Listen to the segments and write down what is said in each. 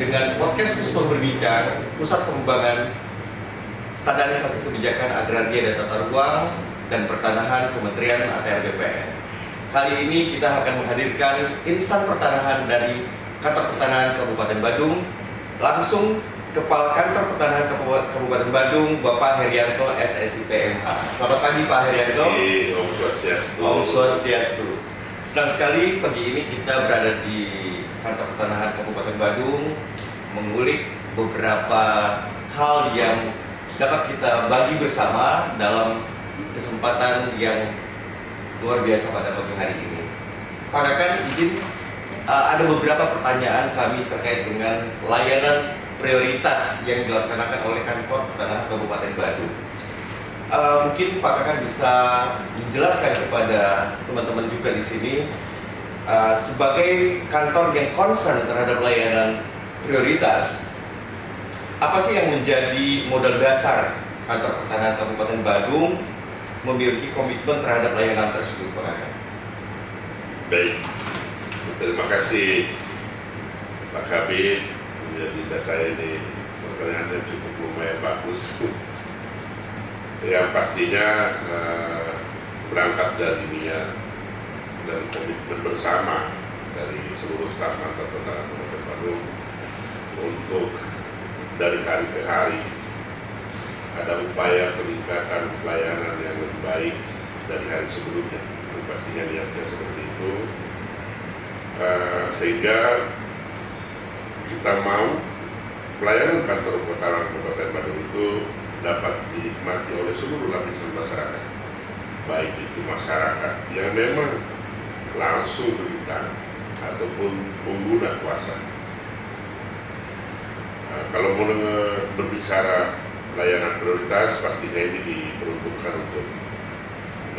dengan podcast Kusuma Berbincang, Pusat Pengembangan Standarisasi Kebijakan Agraria dan Tata Ruang dan Pertanahan Kementerian ATR BPN. Kali ini kita akan menghadirkan insan pertanahan dari Kantor Pertanahan Kabupaten Badung, langsung Kepala Kantor Pertanahan Kabupaten Badung, Bapak Herianto SSI PMH. Selamat pagi Pak Herianto. Om Swastiastu. Om Swastiastu. Senang sekali pagi ini kita berada di Kantor Pertanahan Kabupaten Badung, mengulik beberapa hal yang dapat kita bagi bersama dalam kesempatan yang luar biasa pada pagi hari ini. Pak Kakan, izin ada beberapa pertanyaan kami terkait dengan layanan prioritas yang dilaksanakan oleh Kantor Pertanahan Kabupaten Badung. Mungkin Pak Kakan bisa menjelaskan kepada teman-teman juga di sini sebagai kantor yang concern terhadap layanan prioritas, apa sih yang menjadi modal dasar Kantor Pertanahan Kabupaten Badung memiliki komitmen terhadap layanan tersebut, Pak Kakan? Baik, terima kasih Pak Kabit. Menjadi saya ini pertanyaannya cukup lumayan bagus. Yang pastinya berangkat dari niat dan komitmen bersama dari seluruh staf Kantor Pertanahan Kabupaten Badung untuk dari hari ke hari ada upaya peningkatan pelayanan yang lebih baik dari hari sebelumnya. Itu pastinya niatnya seperti itu, sehingga kita mau pelayanan Kantor Pertanahan Kabupaten Badung itu dapat dinikmati oleh seluruh lapisan masyarakat, baik itu masyarakat yang memang langsung berhutang ataupun pengguna kuasa. Kalau mau berbicara layanan prioritas, pastinya ini diperuntukkan untuk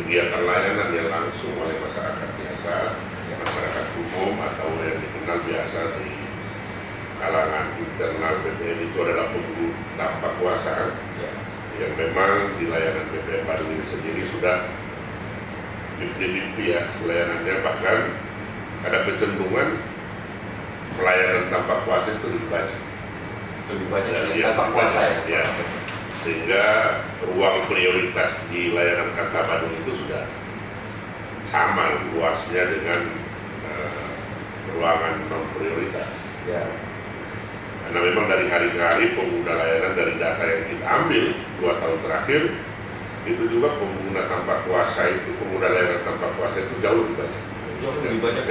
kegiatan layanan yang langsung oleh masyarakat biasa, masyarakat umum atau yang dikenal biasa di kalangan internal BPN itu adalah pengguna tanpa kuasa, yang memang di layanan BPN Badung ini sendiri sudah mimpi ya layanannya, bahkan ada kecenderungan pelayanan tanpa kuasa itu lebih banyak dari tanpa kuasa ya. Sehingga ruang prioritas di layanan Kanta Badung itu sudah sama luasnya dengan ruangan non prioritas ya. Karena memang dari hari ke hari pengguna layanan, dari data yang kita ambil 2 tahun terakhir, itu juga pengguna tanpa kuasa itu, pengguna layanan tanpa kuasa itu jauh lebih banyak. Jauh lebih banyak.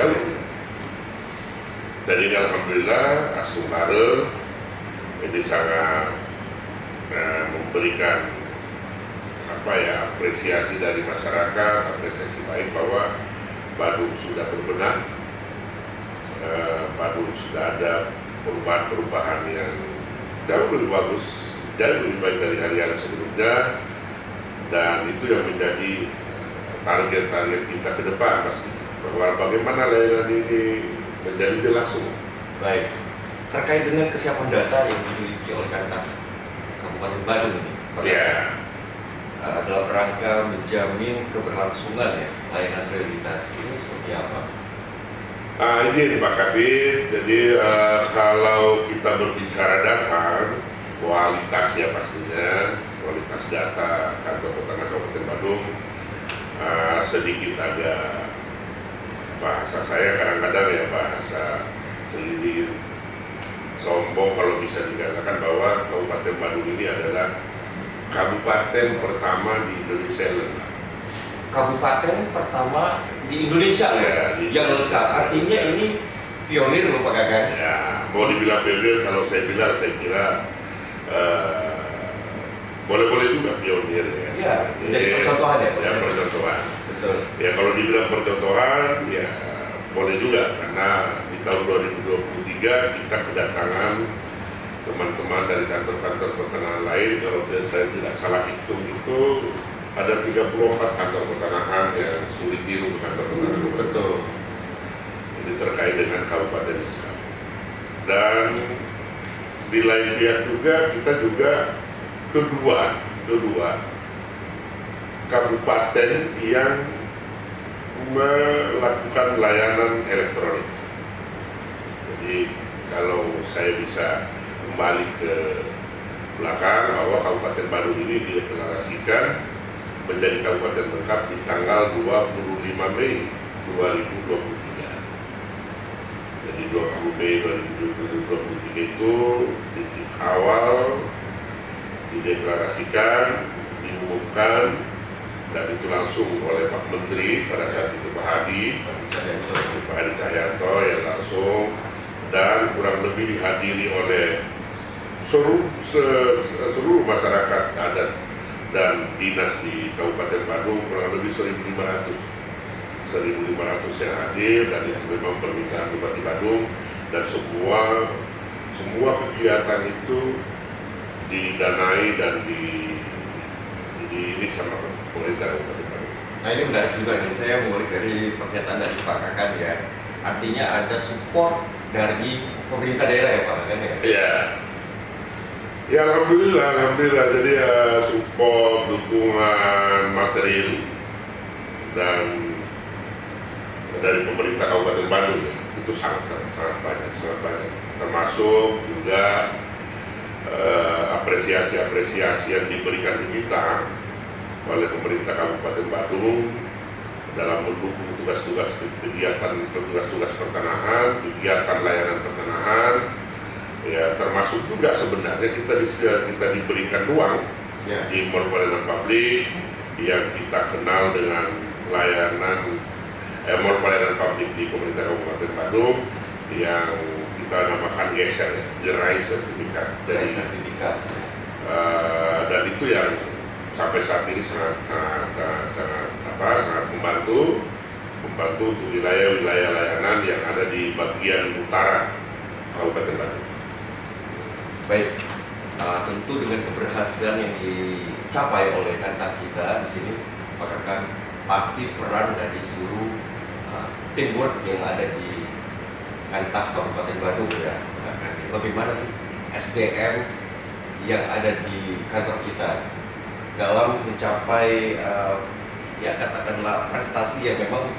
Dan ini alhamdulillah Asumare ini sangat memberikan apresiasi dari masyarakat, apresiasi baik bahwa Badung sudah berbenah, Badung sudah ada perubahan-perubahan yang jauh lebih bagus, jauh lebih baik dari hari-hari sebelumnya, dan itu yang menjadi target-target kita ke depan pasti, bahwa bagaimana layanan ini menjadi jelas semua. Baik, terkait dengan kesiapan data yang dimiliki oleh Kantor Kabupaten Badung ini, dalam rangka menjamin keberlangsungan ya layanan prioritas ini seperti apa? Ini Pak Kabit, jadi kalau kita berbicara data, kualitasnya pastinya, kualitas data Kantor Pertanahan Kabupaten Badung sedikit agak, bahasa saya kadang-kadang ya bahasa sedikit sombong kalau bisa dikatakan bahwa Kabupaten Badung ini adalah kabupaten pertama di Indonesia lengkap. Kabupaten pertama di Indonesia ya, yang lengkap. Artinya ini pionir loh Pak Kakan. Ya, mau dibilang pionir, kalau saya bilang, saya kira boleh-boleh juga pionir ya. Ya, jadi percontohan ya. Ya, percontohan. Betul. Ya, kalau dibilang percontohan, ya boleh juga, karena di tahun 2023 kita kedatangan teman-teman dari kantor-kantor pertanahan lain. Kalau saya tidak salah hitung itu ada 34 kantor pertanahan yang sulit tiru ke kantor pertanahan. Betul. Ini terkait dengan kabupaten Islam. Dan di lain pihak juga kita juga kedua kabupaten yang melakukan layanan elektronik. Jadi kalau saya bisa kembali ke belakang bahwa Kabupaten Badung ini dideklarasikan menjadi kabupaten lengkap di tanggal 25 Mei 2023. Jadi 20 Mei 2023 itu titik awal dideklarasikan, diumumkan, dan itu langsung oleh Pak Menteri pada saat itu Pak Hadi Cahyanto yang langsung, dan kurang lebih dihadiri oleh seluruh masyarakat adat dan dinas di Kabupaten Badung, kurang lebih 1.500 yang hadir, dan itu memang permintaan Bupati Badung, dan semua kegiatan itu didanai dan ini sama pemerintah Kabupaten Badung. Nah ini menarik juga nih, saya mengulik dari pernyataan dari Pak Kakan ya. Artinya ada support dari pemerintah daerah ya Pak Kakan ya? Iya. Ya alhamdulillah. Jadi support, dukungan material dan dari pemerintah Kabupaten Badung ya, itu sangat banyak. Termasuk juga apresiasi yang diberikan di kita oleh pemerintah Kabupaten Badung dalam mendukung tugas-tugas pertanahan, kegiatan layanan pertanahan, ya termasuk juga sebenarnya kita diberikan ruang di mall pelayanan publik yang kita kenal dengan mall pelayanan publik di pemerintah Kabupaten Badung yang kita namakan GESER, Gerai Sertifikat. Dan itu yang sampai saat ini sangat membantu untuk wilayah layanan yang ada di bagian utara Kabupaten Badung. Baik, tentu dengan keberhasilan yang dicapai oleh kantor kita di sini, Pak Kakan, pasti peran dari seluruh teamwork yang ada di kantor Kabupaten Badung ya. Bagaimana sih SDM yang ada di kantor kita dalam mencapai ya katakanlah prestasi yang memang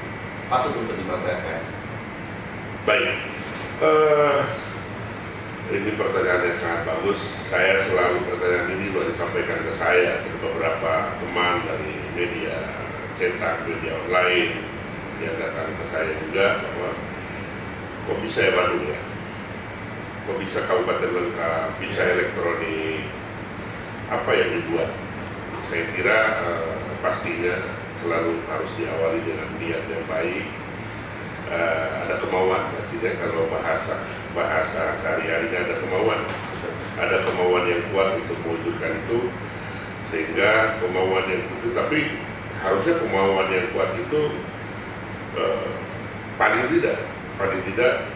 patut untuk dibanggakan? Baik, ini pertanyaan yang sangat bagus. Saya selalu pertanyaan ini sudah disampaikan ke saya ke beberapa teman dari media cetak, media online yang datang ke saya juga, bahwa kok bisa ya Badung ya, kok bisa kabupaten lengkap, bisa elektronik, apa yang dibuat? Saya kira pastinya selalu harus diawali dengan niat yang baik, ada kemauan pastinya. Kalau bahasa sehari-harinya ada kemauan yang kuat untuk mewujudkan itu, sehingga kemauan yang kuat, tapi harusnya kemauan yang kuat itu paling tidak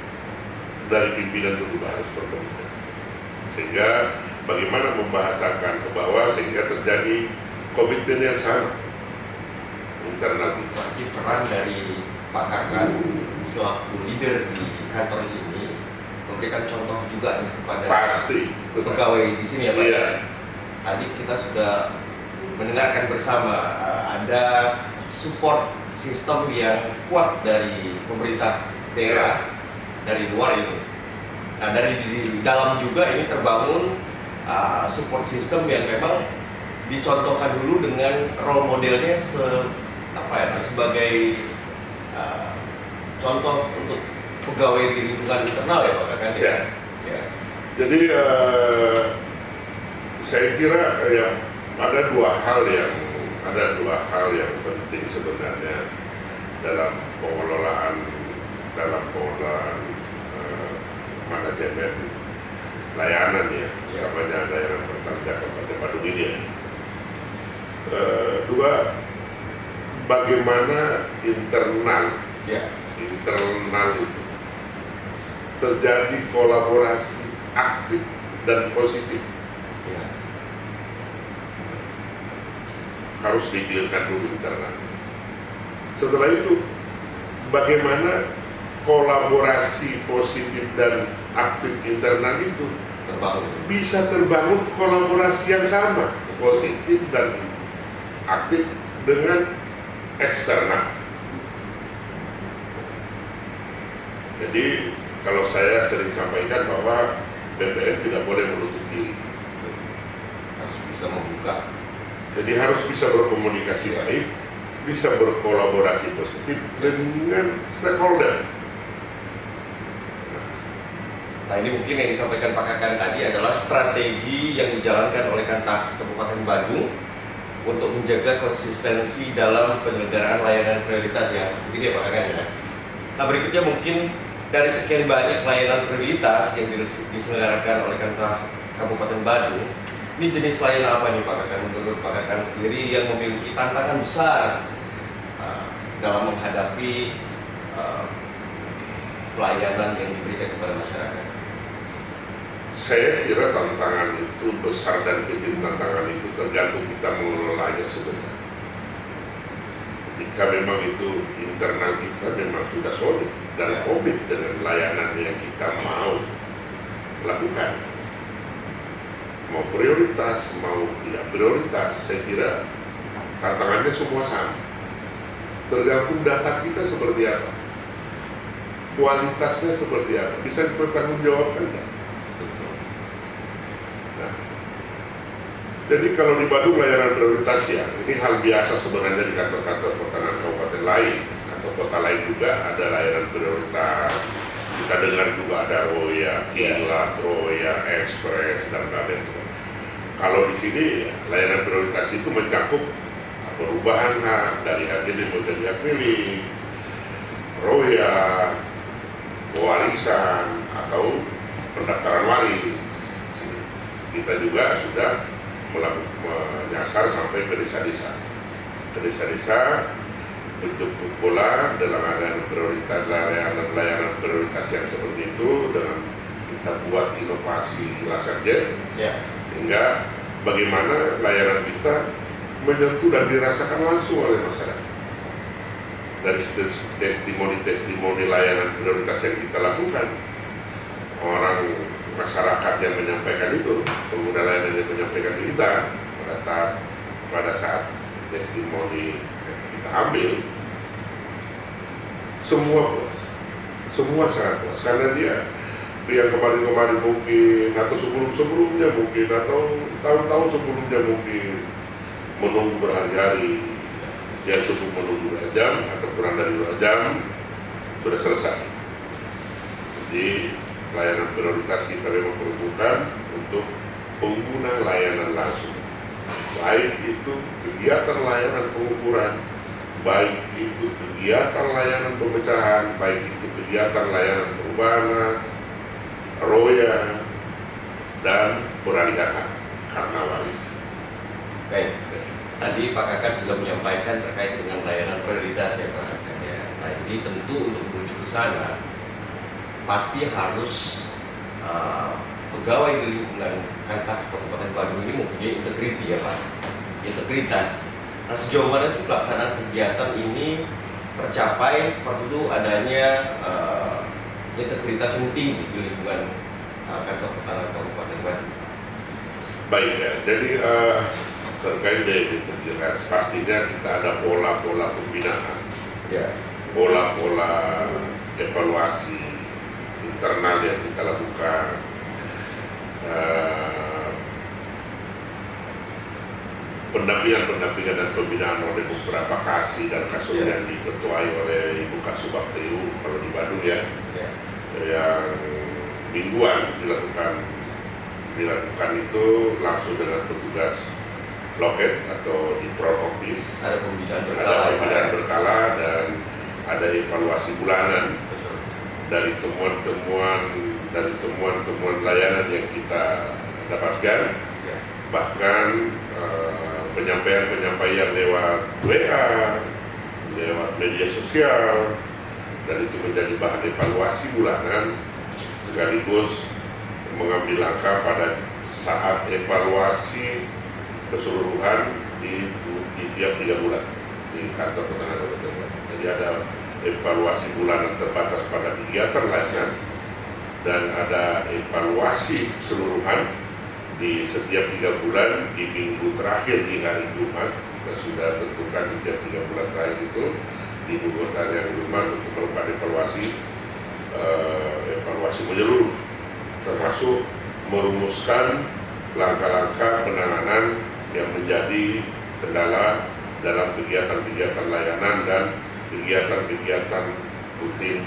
dari pimpinan itu juga harus berkomitmen, sehingga bagaimana membahasakan ke bawah sehingga terjadi komitmen yang sama internal kita. Berarti peran dari Pak Kakan selaku leader di kantor ini memberikan contoh juga nih kepada pegawai di sini ya Pak. Iya. Tadi kita sudah mendengarkan bersama ada support sistem yang kuat dari pemerintah daerah dari luar ini. Nah dari di dalam juga ini terbangun support system yang memang dicontohkan dulu dengan role modelnya sebagai contoh untuk pegawai di lingkungan internal ya Pak Kakan ya. Ya. Jadi saya kira ya ada dua hal yang penting sebenarnya dalam pengelolaan manajemen layanan ya, namanya daerah pertanian Kabupaten Badung ini ya. Dua, bagaimana internal itu terjadi kolaborasi aktif dan positif. Ya. Harus dikilkan dulu internal. Setelah itu, bagaimana kolaborasi positif dan aktif internal itu bisa terbangun kolaborasi yang sama, positif dan aktif dengan eksternal. Jadi kalau saya sering sampaikan bahwa BPN tidak boleh menutup diri. Harus bisa membuka. Jadi harus bisa berkomunikasi baik, bisa berkolaborasi positif dengan stakeholder. Nah ini mungkin yang disampaikan Pak Kakan tadi adalah strategi yang dijalankan oleh Kantah Kabupaten Badung untuk menjaga konsistensi dalam penyelenggaraan layanan prioritas ya, begitu ya Pak Kakan ya. Nah berikutnya mungkin dari sekian banyak layanan prioritas yang diselenggarakan oleh Kantah Kabupaten Badung, ini jenis layanan apa nih Pak Kakan menurut Pak Kakan sendiri yang memiliki tantangan besar dalam menghadapi pelayanan yang diberikan kepada masyarakat? Saya kira tantangan itu besar dan kecil, tantangan itu tergantung kita mengelolanya sebenarnya. Jika memang itu internal kita memang sudah solid dan komit dengan layanan yang kita mau lakukan, mau prioritas, mau tidak prioritas, saya kira tantangannya semua sama. Tergantung data kita seperti apa, kualitasnya seperti apa, bisa dipertanggungjawabkan nggak? Nah, jadi kalau di Badung layanan prioritas ya, ini hal biasa sebenarnya di kantor-kantor pertanahan kabupaten lain atau kota lain juga ada layanan prioritas. Kita dengar juga ada Roya, Kilat, Roya, Express dan lain-lain. Kalau di sini ya, layanan prioritas itu mencakup perubahan hak dari HGD menjadi hak milik, Roya, warisan atau pendaftaran waris. Kita juga sudah menyasar sampai ke desa-desa. Ke desa-desa bentuk pola dalam layanan prioritas, layanan prioritas yang seperti itu dengan kita buat inovasi laserjet, sehingga bagaimana layanan kita menyentuh dan dirasakan langsung oleh masyarakat. Dari testimoni-testimoni layanan prioritas yang kita lakukan, orang masyarakat yang menyampaikan itu, pengguna layanan yang menyampaikan kita pada saat testimoni kita ambil, semua puas, semua sangat puas, karena dia yang kemarin-kemarin mungkin atau sebelum-sebelumnya mungkin atau tahun-tahun sebelumnya mungkin menunggu berhari-hari, dia cukup menunggu 2 jam atau kurang dari 2 jam sudah selesai. Jadi layanan prioritas kita memang peruntukan untuk pengguna layanan langsung, baik itu kegiatan layanan pengukuran, baik itu kegiatan layanan pemecahan, baik itu kegiatan layanan perubahan, Roya, dan peralihan hak karena waris. Baik. Tadi Pak Kakan sudah menyampaikan terkait dengan layanan prioritas ya Pak Kakan ya. Nah ini tentu untuk menuju ke sana pasti harus pegawai di lingkungan Kantah Kabupaten Badung ini mempunyai integriti ya Pak, integritas. Nah sejauh mana sih pelaksanaan kegiatan ini tercapai perlu adanya integritas yang tinggi di lingkungan Kantor Pertanahan Kabupaten Badung? Baik ya, jadi terkait dengan integritas pastinya kita ada pola-pola pembinaan, pola-pola evaluasi internal yang kita lakukan, pendampingan dan pembinaan oleh beberapa kasih dan kasus yang diketuai oleh Ibu Kasubagteu kalau di Badung ya, yang mingguan dilakukan itu langsung dengan petugas loket atau di front office. Ada pembinaan berkala dan ada evaluasi bulanan dari temuan layanan yang kita dapatkan, bahkan penyampaian lewat WA, lewat media sosial, dan itu menjadi bahan evaluasi bulanan sekaligus mengambil langkah pada saat evaluasi keseluruhan di tiap 3 bulan di kantor pertanahan kabupaten. Jadi ada evaluasi bulanan terbatas pada kegiatan layanan dan ada evaluasi keseluruhan di setiap 3 bulan di minggu terakhir di hari Jumat. Kita sudah tentukan di tiap 3 bulan terakhir itu di minggu terakhir Jumat untuk melakukan evaluasi evaluasi menyeluruh, termasuk merumuskan langkah-langkah penanganan yang menjadi kendala dalam kegiatan-kegiatan layanan dan kegiatan-kegiatan rutin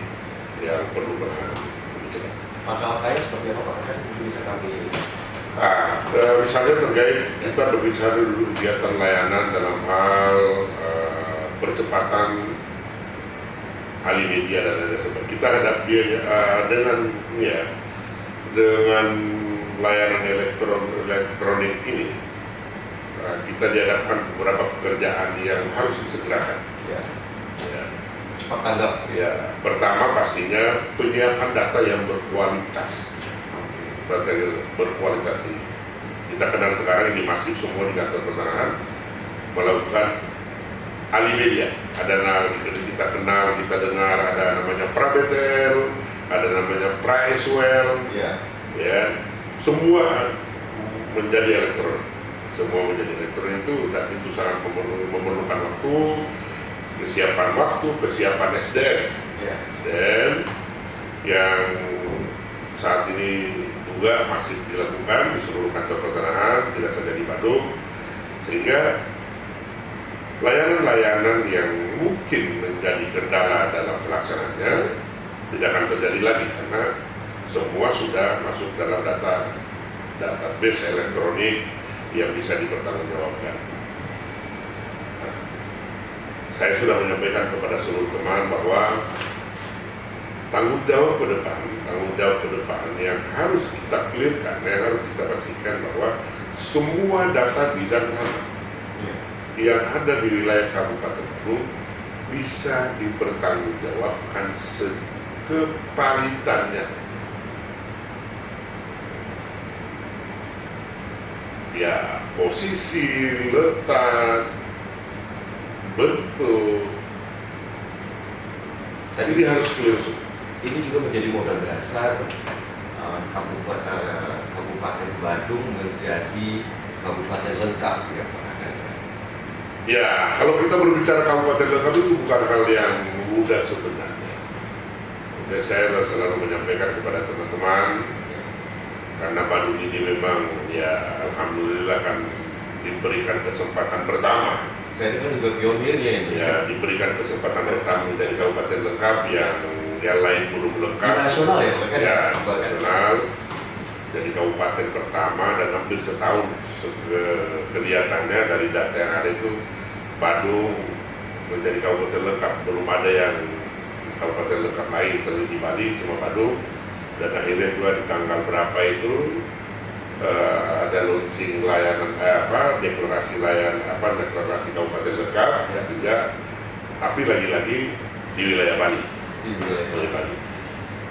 yang perlu penanganan. Langkah-langkahnya seperti apa Pak? Kan bisa kami. Misalnya terkait kita berbicara dulu kegiatan layanan dalam hal percepatan alih media dan lain sebagainya. Kita hadapi dengan layanan elektronik ini, kita dihadapkan beberapa pekerjaan yang harus disegerakan. Ya. Ya. Cepat tanggap. Ya, pertama pastinya penyiapan data yang berkualitas. Data yang berkualitas ini. Kita kenal sekarang ini masif semua di kantor pertanahan melakukan alih media. Kita kenal, kita dengar ada namanya Prabetel, ada namanya Pricewell, ya, semua menjadi elektronik. Semua menjadi elektronik itu, dan itu sangat memerlukan waktu, kesiapan SDM, SDM yang saat ini juga masih dilakukan di seluruh kantor pertanahan, tidak saja di Badung, sehingga layanan-layanan yang mungkin menjadi kendala dalam pelaksanaannya tidak akan terjadi lagi karena semua sudah masuk dalam database elektronik yang bisa dipertanggungjawabkan. Nah, saya sudah menyampaikan kepada seluruh teman bahwa tanggung jawab ke depan yang harus kita clearkan, yang harus kita pastikan bahwa semua data bidang tanah yang ada di wilayah Kabupaten Badung bisa dipertanggungjawabkan kepalitannya. Ya, posisi, letak, bentuk, tapi dia harus clear. Ini juga menjadi modal dasar Kabupaten Badung menjadi kabupaten lengkap, ya Pak. Ya, kalau kita berbicara kabupaten lengkap itu bukan hal yang mudah sebenarnya. Dan saya selalu menyampaikan kepada teman-teman, karena Badung ini memang ya alhamdulillah kan diberikan kesempatan pertama. Saya dengar juga pionirnya ini. Ya, diberikan kesempatan pertama menjadi kabupaten lengkap yang lain belum lengkap. Di nasional ya, Pak? Ya, nasional. Jadi kabupaten pertama dan hampir setahun kelihatannya dari data yang ada itu Badung menjadi kabupaten lengkap. Belum ada yang kabupaten lengkap lain selain di Bali, cuma Badung. Dan akhirnya juga di tanggal berapa itu ada launching layanan deklarasi kabupaten lengkap ya juga, tapi lagi-lagi di wilayah Bali. Di wilayah Bali.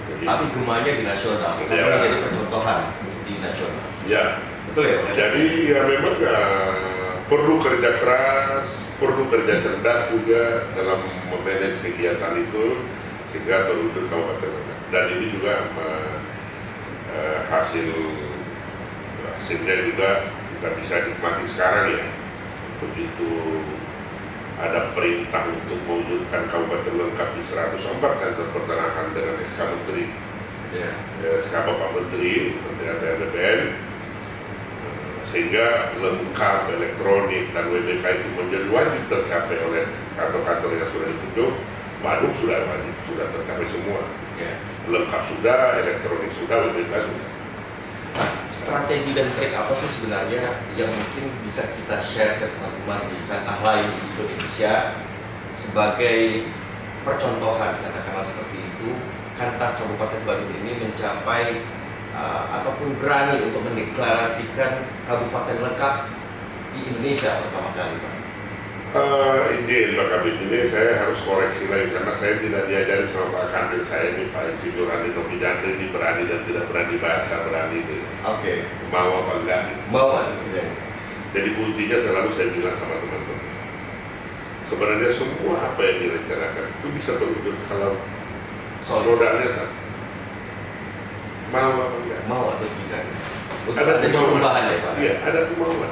Jadi, tapi gemanya di nasional, karena menjadi percontohan di nasional. Ya, betul ya Pak? Jadi ya memang perlu kerja keras, perlu kerja cerdas juga dalam memanage kegiatan itu sehingga terwujud kabupaten lengkap. Dan ini juga hasilnya juga kita bisa nikmati sekarang ya. Begitu ada perintah untuk mewujudkan kabupaten lengkap di 104 kantor pertanahan dengan SK Menteri, SK Bapak Menteri ATR sehingga lengkap elektronik dan WBK itu menjadi wajib tercapai oleh kantor-kantor yang sudah ditunjuk. Badung sudah wajib, sudah tercapai semua. Lengkap sudah, elektronik sudah, WBK sudah. Nah, strategi dan trik apa sih sebenarnya yang mungkin bisa kita share ke teman-teman di kantor lain di Indonesia sebagai percontohan, katakanlah seperti itu, kantor Kabupaten Badung ini mencapai ataupun berani untuk mendeklarasikan kabupaten lengkap di Indonesia pertama kali, Pak? Izin Pak Kabit, ini saya harus koreksi lagi karena saya tidak diajari sama Pak Kandir saya ini, Pak Insinyur Andi Novi Jandri ini berani dan tidak berani bahasa berani itu. Oke. Mau apa enggak? Mau atau tidak? Jadi kuncinya selalu saya bilang sama teman-teman, sebenarnya semua apa yang direncanakan itu bisa terwujud kalau rodanya satu. Mau apa enggak? Mau atau tidak? Untuk Ada perubahan ya Pak? Iya, ada kemauan.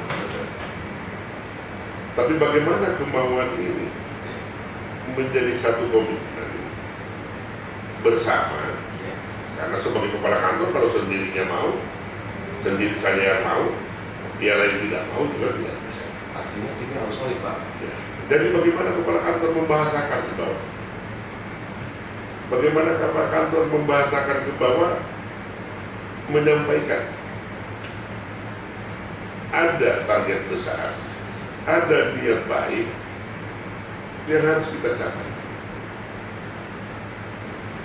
Tapi bagaimana kemauan ini menjadi satu komitmen bersama Karena sebagai kepala kantor kalau sendirinya mau, sendiri saja yang mau, dia lain tidak mau juga tidak bisa. Artinya timnya harus solid, Pak. Ya. Jadi bagaimana kepala kantor membahasakan ke bawah? Bagaimana kepala kantor membahasakan ke bawah, menyampaikan ada target besar, ada niat baik yang harus kita capai.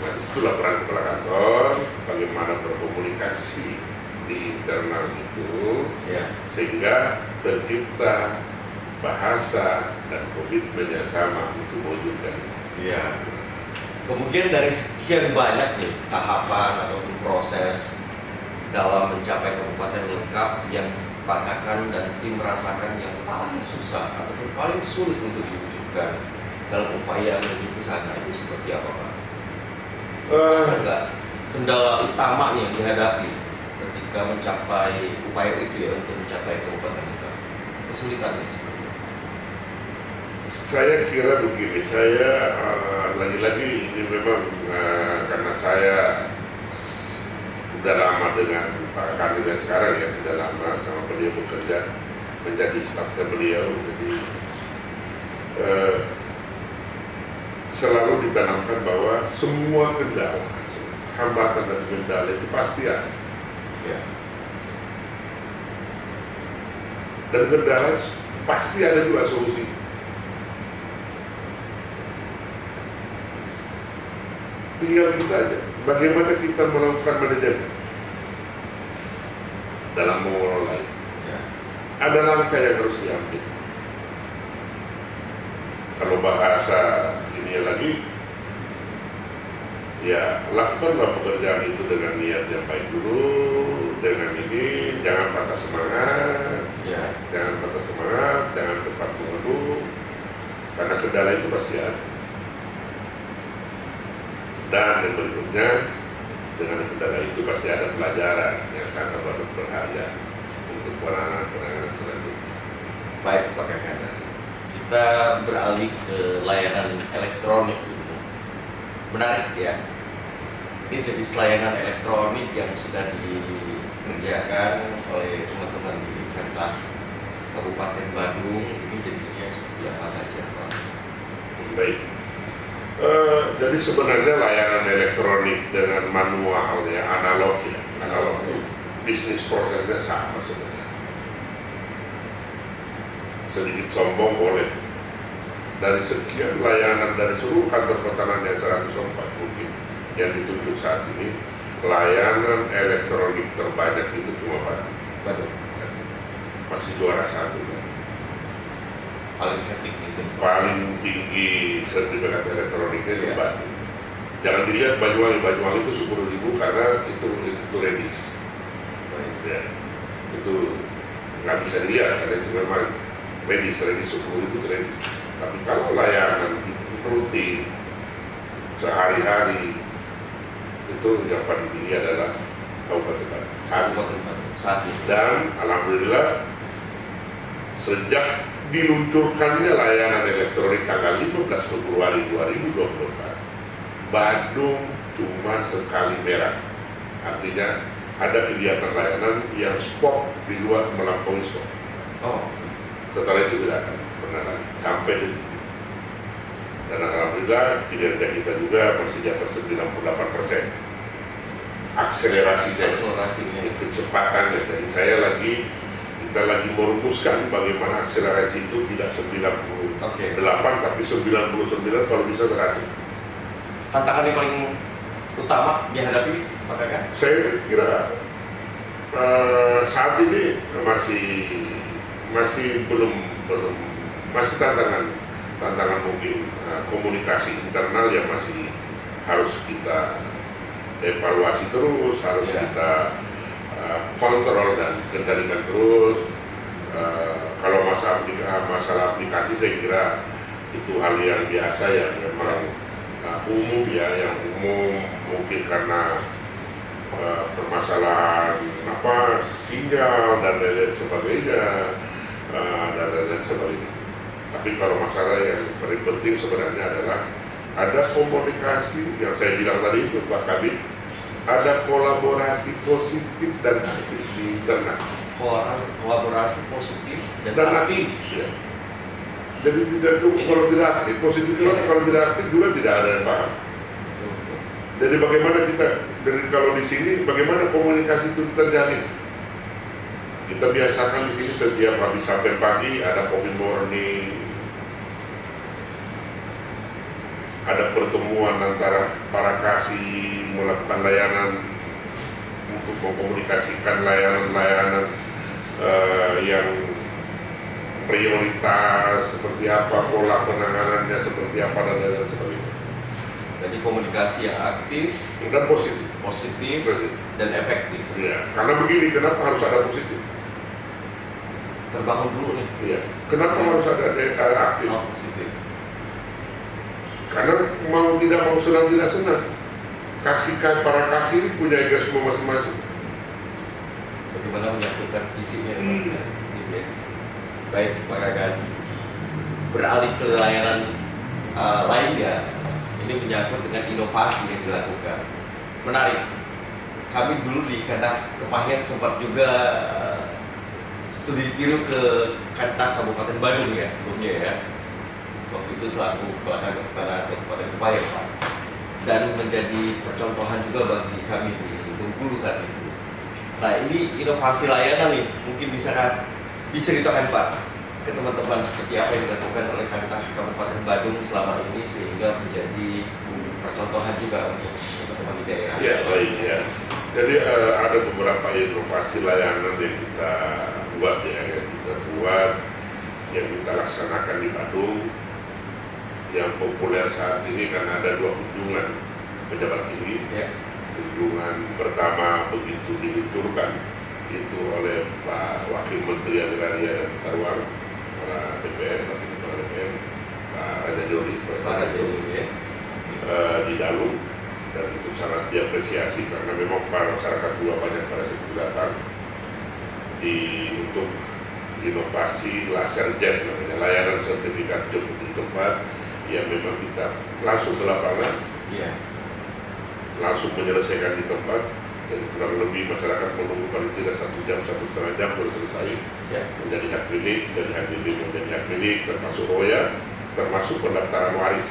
Nah, disitulah peran kepala kantor, bagaimana berkomunikasi di internal itu, Ya. sehingga tercipta bahasa dan komitmen yang sama untuk mewujudkan. Siap. Kemudian dari sekian banyak nih tahapan ataupun proses dalam mencapai kabupaten lengkap yang Pak Kakan dan tim merasakan yang paling susah ataupun paling sulit untuk diwujudkan dalam upaya menuju ke sana itu seperti apa, Pak? Ada nggak kendala utama yang dihadapi ketika mencapai upaya itu ya untuk mencapai kabupaten lengkap? Kesulitannya seperti apa? Saya kira begini, saya lagi-lagi ini memang karena saya sudah lama dengan Pak Kandidat sekarang ya, sudah lama sama beliau bekerja menjadi stafnya beliau, jadi selalu ditanamkan bahwa semua kendala, hambatan dan kendala itu pasti ada. Ya. Dan kendala pasti ada juga solusi. Tinggal kita aja, bagaimana kita melakukan manajemen dalam mengelola itu. Ya. Ada langkah yang harus diambil. Kalau bahasa ini lagi, ya lakukanlah pekerjaan itu dengan niat yang baik dulu, dengan ini, jangan patah semangat, Ya. jangan patah semangat, jangan cepat mengeluh, karena kendala itu pasti ada. Dan yang berikutnya, dengan kendala itu pasti ada pelajaran yang sangat berharga untuk penanganan selanjutnya. Baik, Pak Kakan. Kita beralih ke layanan elektronik dulu. Menarik ya. Ini jenis layanan elektronik yang sudah dikerjakan oleh teman-teman di Kantor Kabupaten Badung. Ini jenisnya seperti apa saja, Pak? Baik. Jadi sebenarnya layanan elektronik dengan manual ya, analog itu bisnis prosesnya sama sebenarnya. Sedikit sombong boleh. Dari sekian layanan dari seluruh kantor pertanahan yang 104 mungkin yang ditunjuk saat ini, layanan elektronik terbanyak itu cuma Badung. Masih juara satu. Paling hektik di sini. Paling tinggi sertifikat elektroniknya di Ya. Badung. Jangan dilihat Banyuwangi itu 10.000 karena itu redis. Baik. Ya, itu nggak bisa dilihat karena itu memang redis 10 itu redis. Tapi kalau layanan rutin sehari-hari itu yang paling tinggi adalah Kabupaten Badung. Kabupaten Badung saat ini. Dan alhamdulillah sejak diluncurkannya layanan elektronik tanggal 15 Februari 2024, Badung cuma sekali merah. Artinya ada kegiatan layanan yang stop di luar melampaui stop. Oh, Setelah itu tidak akan pernah lagi sampai detik. Dan alhamdulillah kinerja kita juga masih di atas 98%. Akselerasinya, akselerasinya. kecepatannya. Jadi kita lagi merumuskan bagaimana akselerasi itu tidak 98 tapi 99 kalau bisa 100. Tantangan yang paling utama dihadapi Pak Kakan? Saya kira saat ini masih belum masih tantangan mungkin komunikasi internal yang masih harus kita evaluasi terus, harus kita kontrol dan kendalikan terus. Kalau masalah aplikasi saya kira itu hal yang biasa yang memang umum ya, yang umum mungkin karena permasalahan sinyal dan lain-lain sebagainya dan lain-lain sebagainya. Tapi kalau masalah yang paling penting sebenarnya adalah ada komunikasi yang saya bilang tadi itu Pak Kabit ada kolaborasi positif dan aktif di internal. Kolaborasi positif Dan aktif. Ya. Jadi tidak itu kalau tidak aktif, positif juga kalau tidak aktif juga tidak ada yang paham. Jadi bagaimana kita, dari kalau di sini bagaimana komunikasi itu terjadi? Kita biasakan di sini setiap habis sampai pagi ada coffee morning, ada pertemuan antara para kasih melakukan layanan untuk mengkomunikasikan layanan-layanan yang prioritas seperti apa, pola penanganannya seperti apa dan lain-lain sebagainya. Jadi komunikasi yang aktif, Dan positif. positif, dan efektif. Ya, karena begini, kenapa harus ada positif? Terbangun dulu nih. Ya, kenapa harus ada aktif? Hal positif. Karena mau tidak mau senang tidak senang, para kasih ini punya egoisme masing-masing. Bagaimana menyatukan visinya dengan gitu ya. Baik, Pak Kagan. Beralih ke layanan lainnya, ini menyangkut dengan inovasi yang dilakukan. Menarik. Kami dulu di Kantah Kepahyang sempat juga studi tiru ke Kantah Kabupaten Badung ya sebelumnya ya. Waktu itu selaku Kepala Kepala Kabupaten Kepahyang Pak. Dan menjadi percontohan juga bagi kami di Bengkulu saat itu. Nah ini inovasi layanan nih, mungkin bisa diceritakan Pak ke teman-teman seperti apa yang dilakukan oleh Kantah Kabupaten Badung selama ini sehingga menjadi percontohan juga untuk teman-teman di daerah. Ya, baik ya. Jadi ada beberapa inovasi layanan yang kita buat yang kita laksanakan di Badung. Yang populer saat ini karena ada 2 kunjungan pejabat tinggi. Ya. Kunjungan pertama begitu diluncurkan itu oleh Pak Wakil Menteri Agraria dan Tata Ruang, Kepala DPR, Wakil Kepala DPR, Pak Raja Joli, Ya. Di Dalu, dan itu sangat diapresiasi karena memang para masyarakat juga banyak pada saat itu datang untuk inovasi laser jet namanya, layanan sertifikat jemput di tempat yang memang kita langsung ke lapangan, langsung menyelesaikan di tempat, dan kurang lebih masyarakat menunggu paling tidak 1 jam, 1,5 jam baru selesai. Menjadi hak milik, menjadi hak milik, termasuk roya, termasuk pendaftaran waris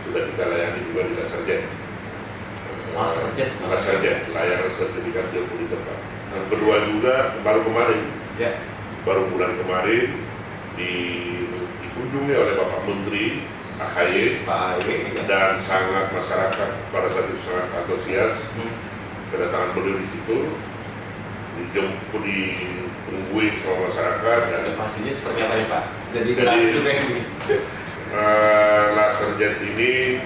sudah kita layani juga di laser jet. Laser jet, layanan sertifikat jemput di tempat. Yang kedua juga baru kemarin, baru bulan kemarin dikunjungi oleh Bapak Menteri AHY, dan sangat masyarakat pada saat itu sangat antusias kedatangan beliau di situ, dijemput, ditungguin sama masyarakat. Dan inovasinya seperti apa ya Pak? Jadi laser jet ini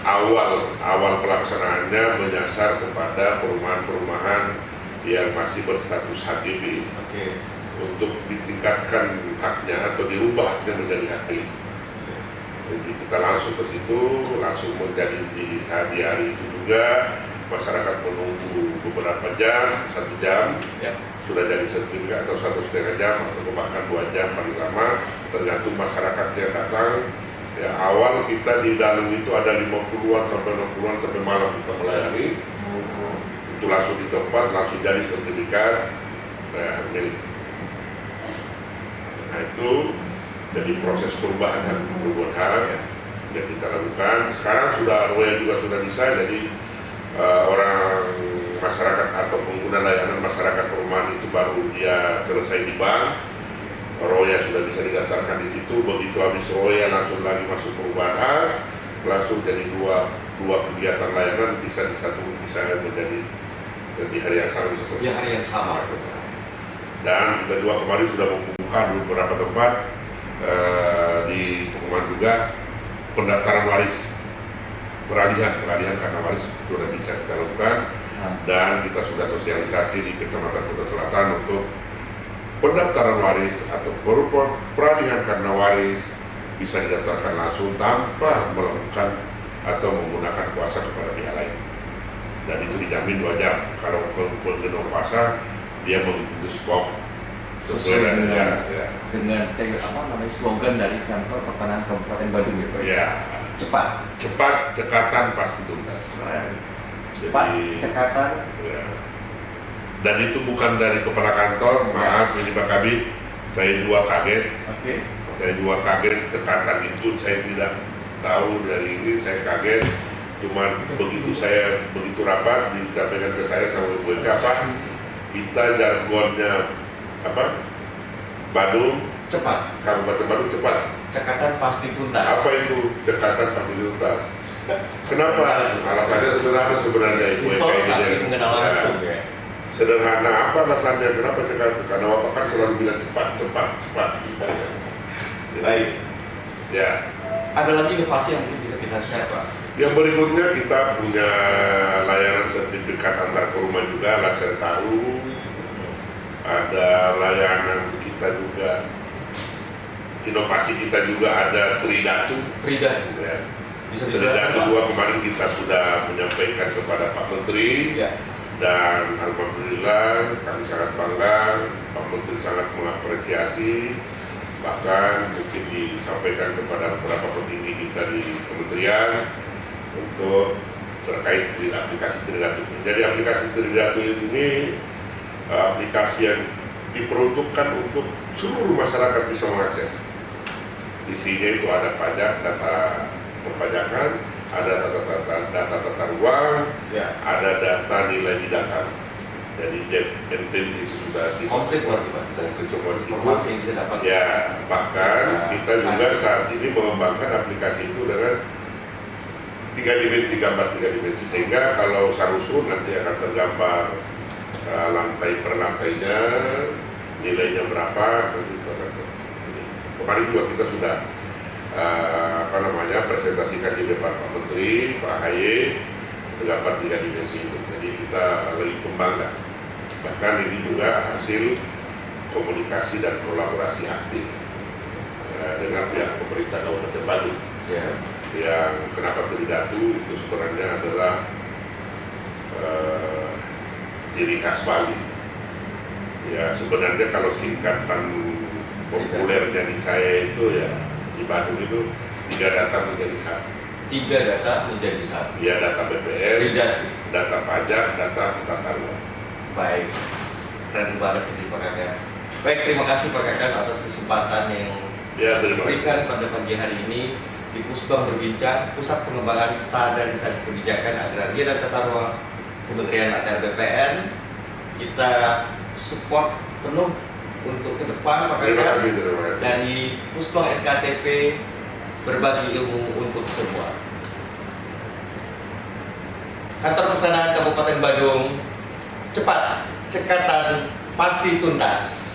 awal pelaksanaannya menyasar kepada perumahan-perumahan yang masih berstatus HGB untuk ditingkatkan haknya atau dirubah haknya menjadi hak milik. Jadi kita langsung ke situ, langsung menjadi di hari itu juga masyarakat menunggu beberapa jam, 1 jam, sudah jadi sertifikat atau 1,5 jam atau bahkan 2 jam paling lama, tergantung masyarakat yang datang. Ya, awal kita di Dalu itu ada 50-an sampai 60-an sampai malam kita melayani. Itu langsung di tempat, langsung jadi sertifikat milik. Nah itu jadi proses perubahan hak yang kita lakukan. Sekarang sudah roya juga sudah bisa, jadi orang masyarakat atau pengguna layanan masyarakat perumahan itu baru dia selesai di bank, roya sudah bisa didaftarkan di situ. Begitu habis roya langsung lagi masuk perubahan hak, langsung jadi dua kegiatan layanan bisa menjadi di hari yang sama bisa selesai. Di hari yang sama. Dan kita juga kemarin sudah membuka beberapa tempat di Perumahan juga pendaftaran waris, peralihan karena waris sudah bisa kita lakukan, dan kita sudah sosialisasi di Kecamatan Kota Selatan untuk pendaftaran waris atau peralihan karena waris bisa didaftarkan langsung tanpa melakukan atau menggunakan kuasa kepada pihak lain, dan itu dijamin 2 jam. Kalau penerima kuasa dia mengikuti skop sesuai dengan slogan dari Kantor Pertanahan Kabupaten Badung gitu. Ya, cepat, cekatan, pasti tuntas. Pak, Jadi, cekatan. ya. Dan itu bukan dari kepala kantor, maaf ini Pak Kabid, saya juga kaget. Oke. Saya juga kaget cekatan itu, saya tidak tahu dari ini, saya kaget. Cuman begitu rapat disampaikan ke saya sama Ibu Eka, apa kita jargonnya apa Badung, Cepat. Kabupaten Badung cepat. Cekatan pasti tuntas. Apa itu cekatan pasti tuntas? Kenapa? Alasannya sederhana sebenarnya Ibu Eka Simpel ini. tapi Ya. mengenal langsung ya. Sederhana apa alasannya? Kenapa cekatan? Karena Bapak kan selalu bilang cepat. Baik. Ya. Ada lagi inovasi yang mungkin bisa kita share, Pak? Yang berikutnya kita punya layanan sertifikat antar ke rumah juga, laser tahu. Ada layanan kita juga, inovasi kita juga ada Tridatu. Tridatu. Ya. Bisa dijelaskan, Tridatu Pak? 2 kemarin kita sudah menyampaikan kepada Pak Menteri. Ya. Dan alhamdulillah kami sangat bangga, Pak Menteri sangat mengapresiasi, bahkan mungkin disampaikan kepada beberapa petinggi kita di kementerian untuk terkait dengan aplikasi Tridatu. Jadi aplikasi Tridatu ini aplikasi yang diperuntukkan untuk seluruh masyarakat bisa mengakses. Isinya itu ada pajak, data perpajakan, ada data tata ruang, Ya. ada data nilai di data. Jadi JNT di situ sudah Komplit berarti, Pak. Informasi yang bisa dapat. Ya, bahkan Ya, kita juga saat ini mengembangkan aplikasi itu dengan 3 dimensi, gambar 3 dimensi, sehingga kalau sarusun nanti akan tergambar lantai per lantainya, nilainya berapa, nanti itu akan ini. Kemarin juga kita sudah presentasikan di depan Pak Menteri, Pak Haye, tergambar 3 dimensi itu. Jadi kita lagi kembangkan. Bahkan ini juga hasil komunikasi dan kolaborasi aktif dengan pihak pemerintah Kabupaten Badung. Ya. Yang kenapa Tridatu itu sebenarnya adalah ciri khas Bali. Ya sebenarnya kalau singkatan populernya di saya itu ya di Badung itu 3 data menjadi 1. 3 data menjadi 1. Ya data BPR, Tridatu. data pajak, data tata ruang. Baik. Keren banget ini Pak Kakan. Baik, terima kasih Pak Kakan atas kesempatan yang Ya terima kasih. diberikan pada pagi hari ini di Pusbang Berbincang, Pusat Pengembangan Standarisasi Kebijakan Agraria dan Tata Ruang Kementerian ATR BPN. Kita support penuh untuk ke depan Pak Terima Kakan. kasih, terima kasih. Dari Pusbang SKTP berbagi ilmu untuk semua. Kantor Pertanahan Kabupaten Badung, cepat, cekatan, pasti tuntas.